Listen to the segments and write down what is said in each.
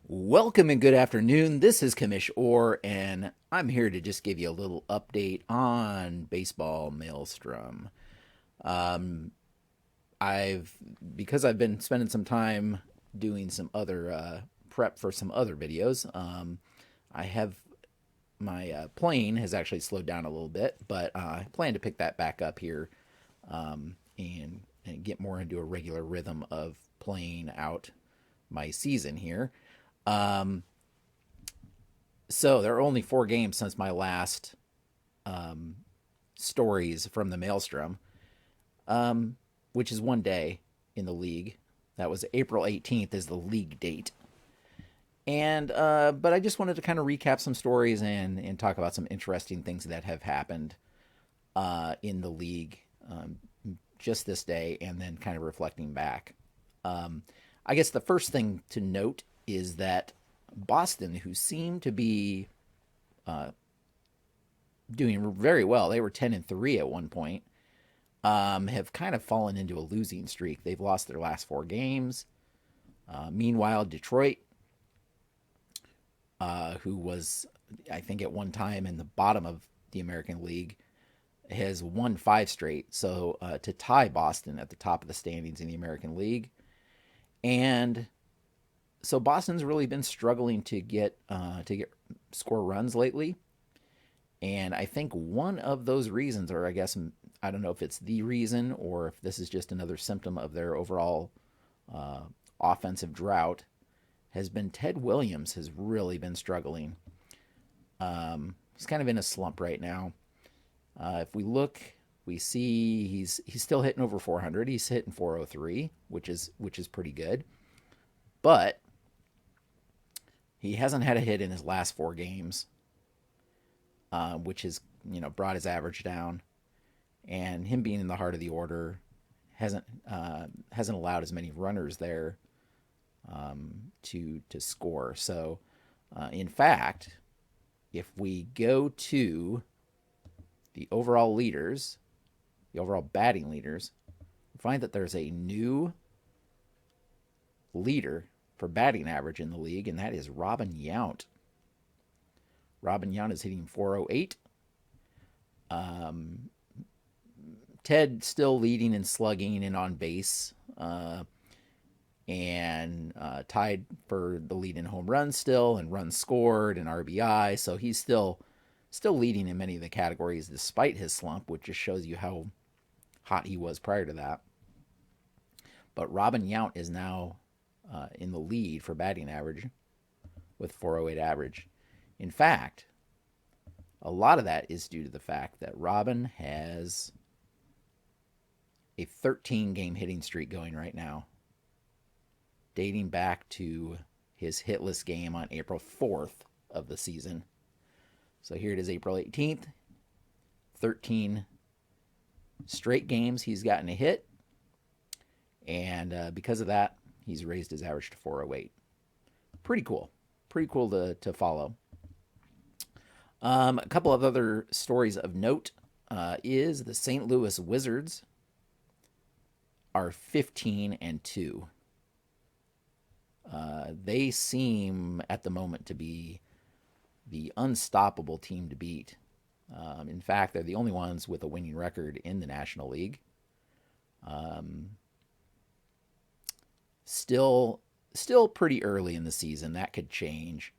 Welcome and good afternoon. This is Commish Orr, and I'm here to just give you a little update on Baseball Maelstrom. Um, I've because I've been spending some time doing some other prep for some other videos. I have my playing has actually slowed down a little bit, but I plan to pick that back up here and get more into a regular rhythm of playing out my season here. Um, So there are only 4 games since my last stories from the Maelstrom, which is one day in the league. That was April 18th is the league date. And but I just wanted to kind of recap some stories and talk about some interesting things that have happened in the league just this day, and then kind of reflecting back. Um, I guess the first thing to note is that Boston, who seemed to be doing very well. They were 10-3 at one point. Have kind of fallen into a losing streak. They've lost their last 4 games. Meanwhile, Detroit, who was, I think, at one time in the bottom of the American League, has won 5 straight. So to tie Boston at the top of the standings in the American League, and so Boston's really been struggling to get score runs lately. And I think one of those reasons, or I guess I don't know if it's the reason or if this is just another symptom of their overall uh, offensive drought, has been Ted Williams has really been struggling. He's kind of in a slump right now. If we look, we see he's still hitting over 400. He's hitting 403, which is pretty good, but he hasn't had a hit in his last 4 games, which has brought his average down. And him being in the heart of the order hasn't allowed as many runners there to score. So, in fact, if we go to the overall leaders, the overall batting leaders, we find that there's a new leader for batting average in the league, and that is Robin Yount. Robin Yount is hitting 408. Um, Ted still leading in slugging and on base, and tied for the lead in home runs still, and runs scored and RBI. So he's still leading in many of the categories despite his slump, which just shows you how hot he was prior to that. But Robin Yount is now in the lead for batting average with 408 average. In fact, a lot of that is due to the fact that Robin has a 13-game hitting streak going right now, dating back to his hitless game on April 4th of the season. So here it is, April 18th, 13 straight games he's gotten a hit, and because of that, he's raised his average to 408. Pretty cool. Pretty cool to follow. A couple of other stories of note is the St. Louis Wizards are 15-2. They seem at the moment to be the unstoppable team to beat. In fact, they're the only ones with a winning record in the National League. Still pretty early in the season. That could change.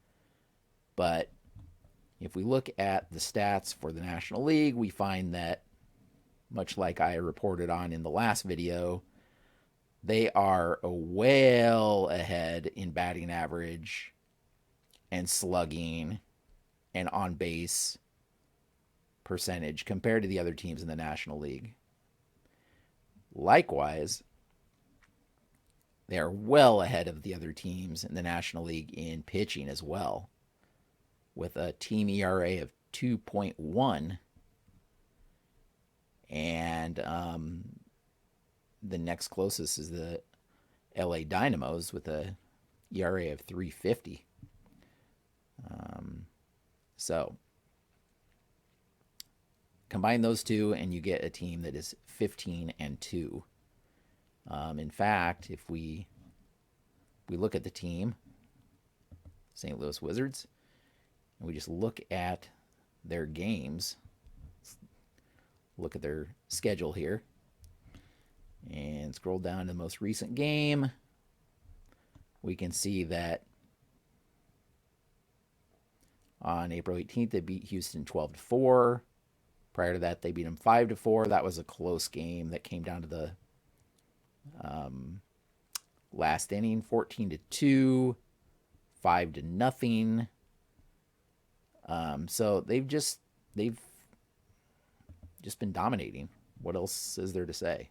But if we look at the stats for the National League, we find that, much like I reported on in the last video, they are well ahead in batting average and slugging and on base percentage compared to the other teams in the National League. Likewise, they are well ahead of the other teams in the National League in pitching as well, with a team ERA of 2.1, and the next closest is the LA Dynamos with a ERA of 3.50. So combine those two, and you get a team that is 15-2. In fact, if we look at the team, St. Louis Wizards. And we just look at their games. Look at their schedule here. And scroll down to the most recent game. We can see that on April 18th, they beat Houston 12-4. Prior to that, they beat them 5-4. That was a close game that came down to the last inning, 14-2, 5-0. So they've just been dominating. What else is there to say?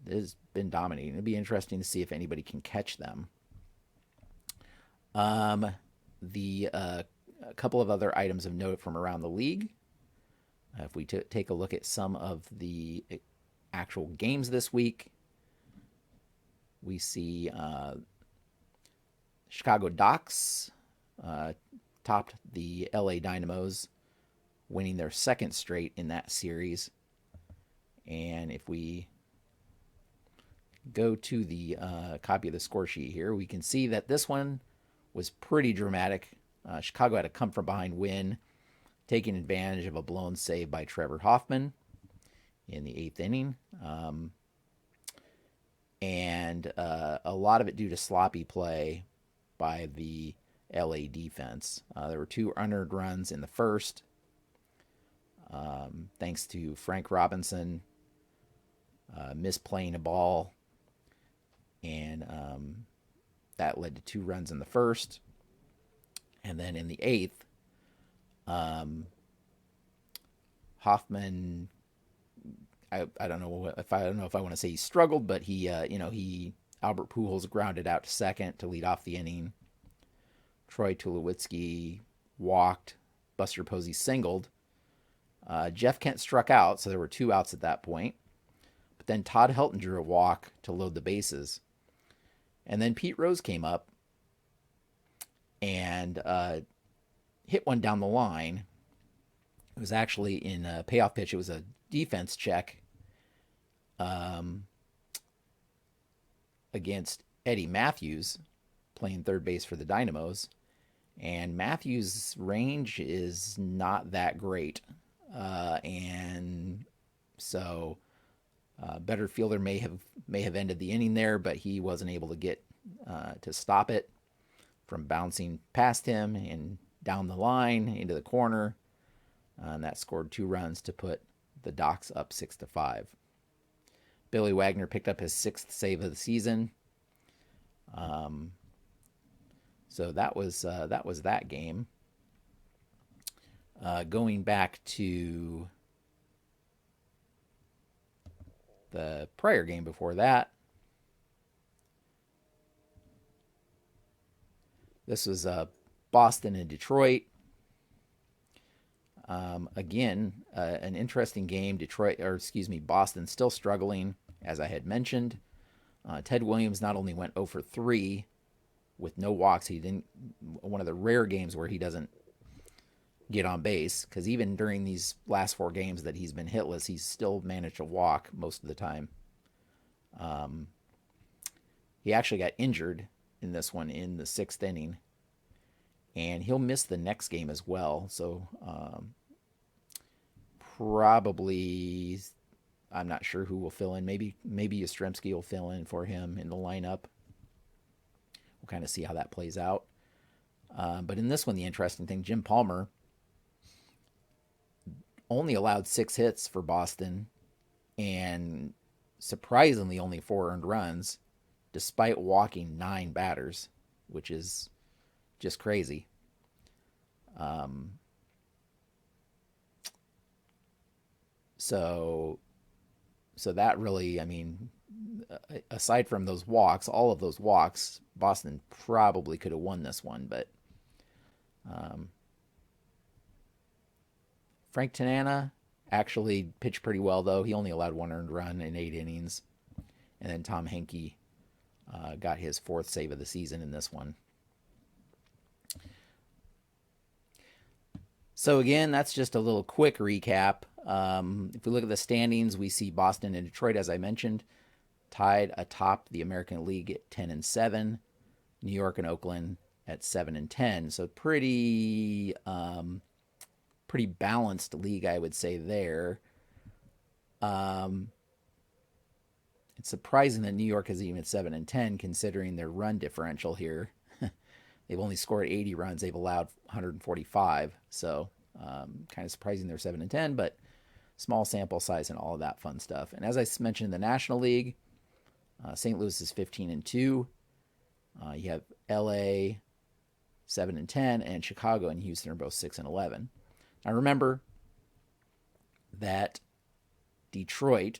It's been dominating. It'd be interesting to see if anybody can catch them. A couple of other items of note from around the league. If we take a look at some of the actual games this week, we see Chicago Docks topped the LA Dynamos, winning their second straight in that series. And if we go to the copy of the score sheet here, we can see that this one was pretty dramatic. Chicago had a come-from-behind win, taking advantage of a blown save by Trevor Hoffman in the 8th inning. And a lot of it due to sloppy play by the LA defense. There were 2 unearned runs in the first, thanks to Frank Robinson misplaying a ball, and that led to 2 runs in the first. And then in the 8th, Hoffman, I don't know if I want to say he struggled, but he Albert Pujols grounded out to second to lead off the inning. Troy Tulowitzki walked. Buster Posey singled. Jeff Kent struck out, so there were 2 outs at that point. But then Todd Helton drew a walk to load the bases. And then Pete Rose came up and hit one down the line. It was actually in a payoff pitch. It was a defense check against Eddie Matthews, playing third base for the Dynamos. And Matthews' range is not that great. And so better fielder may have ended the inning there, but he wasn't able to get to stop it from bouncing past him and down the line into the corner. And that scored 2 runs to put the Docks up 6-5. Billy Wagner picked up his 6th save of the season. So that was that game. Going back to the prior game before that, this was Boston and Detroit. Again, an interesting game. Boston still struggling, as I had mentioned. Ted Williams not only went 0 for 3 with no walks, one of the rare games where he doesn't get on base, because even during these last 4 games that he's been hitless, he's still managed to walk most of the time. He actually got injured in this one in the 6th inning, and he'll miss the next game as well. So probably, I'm not sure who will fill in. Maybe Yastrzemski will fill in for him in the lineup. We'll kind of see how that plays out. But in this one, the interesting thing, Jim Palmer only allowed 6 hits for Boston and surprisingly only 4 earned runs, despite walking 9 batters, which is just crazy. So that really, aside from those walks, all of those walks, Boston probably could have won this one, but Frank Tanana actually pitched pretty well, though. He only allowed 1 earned run in 8 innings. And then Tom Henke got his 4th save of the season in this one. So again, that's just a little quick recap. If we look at the standings, we see Boston and Detroit, as I mentioned, tied atop the American League at 10-7. New York and Oakland at 7-10. So pretty balanced league, I would say there. It's surprising that New York is even at 7-10, considering their run differential here. They've only scored 80 runs. They've allowed 145. So kind of surprising they're 7-10, but small sample size and all of that fun stuff. And as I mentioned in the National League, St. Louis is 15-2. You have LA 7-10, and Chicago and Houston are both 6-11. Now remember that the Detroit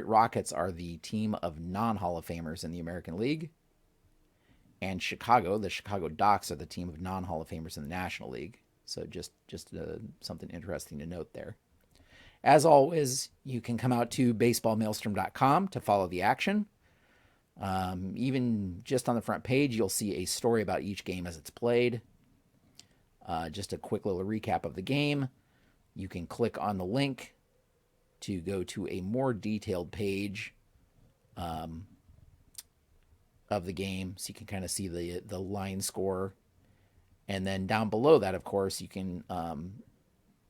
Rockets are the team of non-Hall of Famers in the American League, and the Chicago Docs are the team of non-Hall of Famers in the National League. So just something interesting to note there. As always, you can come out to baseballmaelstrom.com to follow the action. Even just on the front page, you'll see a story about each game as it's played. Just a quick little recap of the game. You can click on the link to go to a more detailed page of the game, so you can kind of see the line score. And then down below that, of course, you can,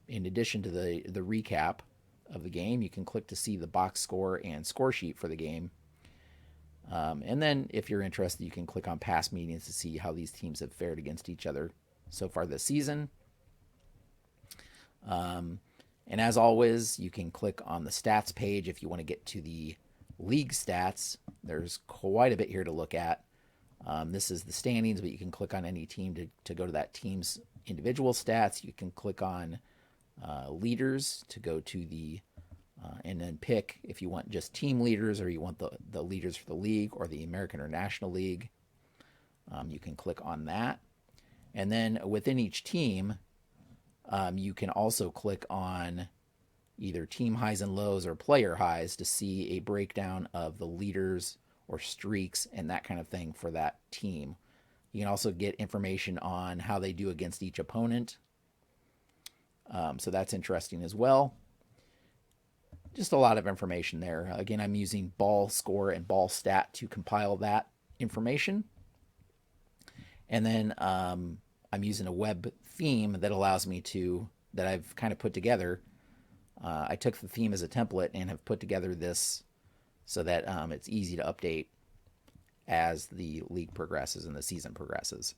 in addition to the recap of the game, you can click to see the box score and score sheet for the game. And then if you're interested, you can click on past meetings to see how these teams have fared against each other so far this season. And as always, you can click on the stats page if you want to get to the league stats. There's quite a bit here to look at. This is the standings, but you can click on any team to go to that team's individual stats. You can click on leaders to go to the and then pick if you want just team leaders or you want the leaders for the league or the American or National League. You can click on that. And then within each team, you can also click on either team highs and lows or player highs to see a breakdown of the leaders or streaks and that kind of thing for that team. You can also get information on how they do against each opponent. So that's interesting as well. Just a lot of information there. Again, I'm using ball score and ball stat to compile that information. And then I'm using a web theme that allows me that I've kind of put together. I took the theme as a template and have put together this so that it's easy to update as the league progresses and the season progresses.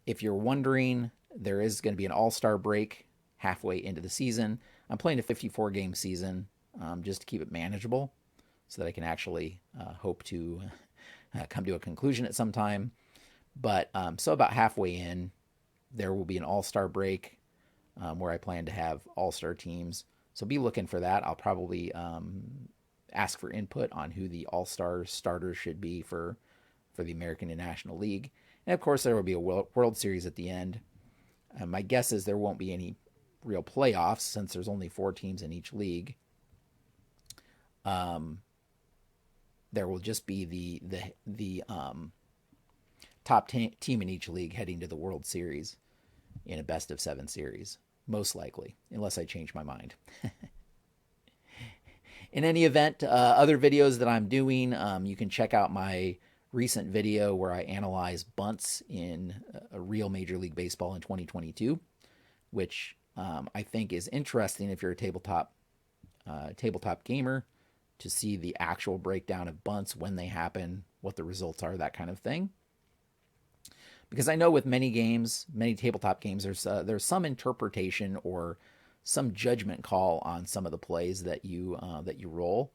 If you're wondering, there is going to be an all-star break halfway into the season. I'm playing a 54-game season just to keep it manageable so that I can actually hope to come to a conclusion at some time. But so about halfway in, there will be an all-star break where I plan to have all-star teams. So be looking for that. I'll probably ask for input on who the all-star starters should be for the American and National League. And of course, there will be a World Series at the end. My guess is there won't be any real playoffs since there's only 4 teams in each league. There will just be the top team in each league heading to the World Series in a best-of-7 series, most likely, unless I change my mind. In any event, other videos that I'm doing, you can check out my recent video where I analyze bunts in a real Major League Baseball in 2022, which I think is interesting if you're a tabletop gamer, to see the actual breakdown of bunts, when they happen, what the results are, that kind of thing. Because I know with many games, many tabletop games, there's some interpretation or some judgment call on some of the plays that you roll,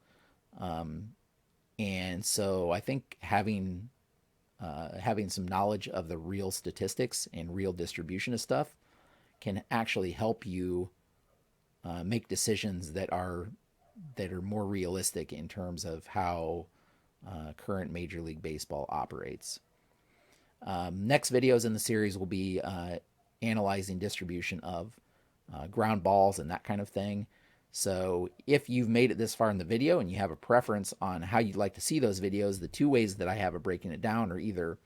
and so I think having some knowledge of the real statistics and real distribution of stuff can actually help you make decisions that are more realistic in terms of how current Major League Baseball operates. Next videos in the series will be analyzing distribution of ground balls and that kind of thing. So if you've made it this far in the video and you have a preference on how you'd like to see those videos, the 2 ways that I have of breaking it down are either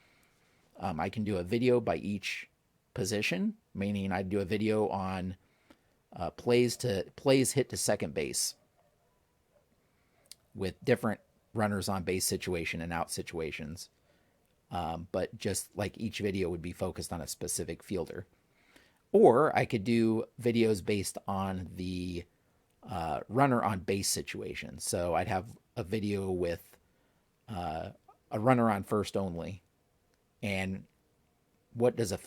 I can do a video by each position, meaning I'd do a video on plays hit to second base with different runners on base situation and out situations. but just like each video would be focused on a specific fielder. Or I could do videos based on the runner on base situation. So I'd have a video with a runner on first only, and what does a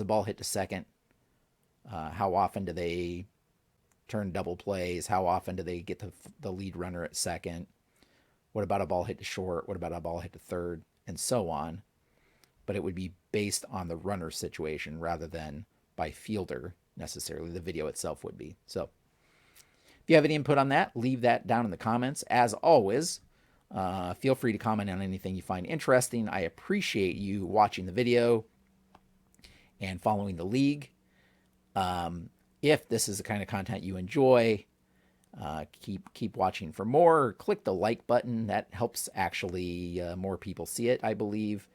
ball hit to second? How often do they turn double plays? How often do they get the lead runner at second? What about a ball hit to short? What about a ball hit to third? And so on. But it would be based on the runner situation rather than by fielder necessarily. The video itself would be. So if you have any input on that, leave that down in the comments. As always, feel free to comment on anything you find interesting. I appreciate you watching the video and following the league. If this is the kind of content you enjoy, keep watching for more. Click the like button. That helps actually more people see it, I believe.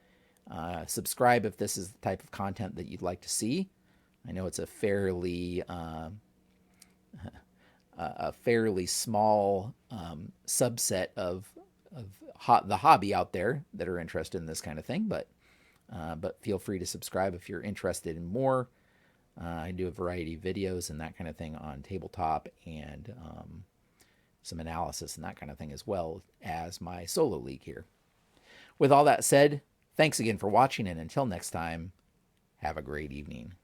Subscribe if this is the type of content that you'd like to see. I know it's a fairly small subset of the hobby out there that are interested in this kind of thing, but feel free to subscribe if you're interested in more. I do a variety of videos and that kind of thing on Tabletop, and some analysis and that kind of thing, as well as my solo league here. With all that said, thanks again for watching, and until next time, have a great evening.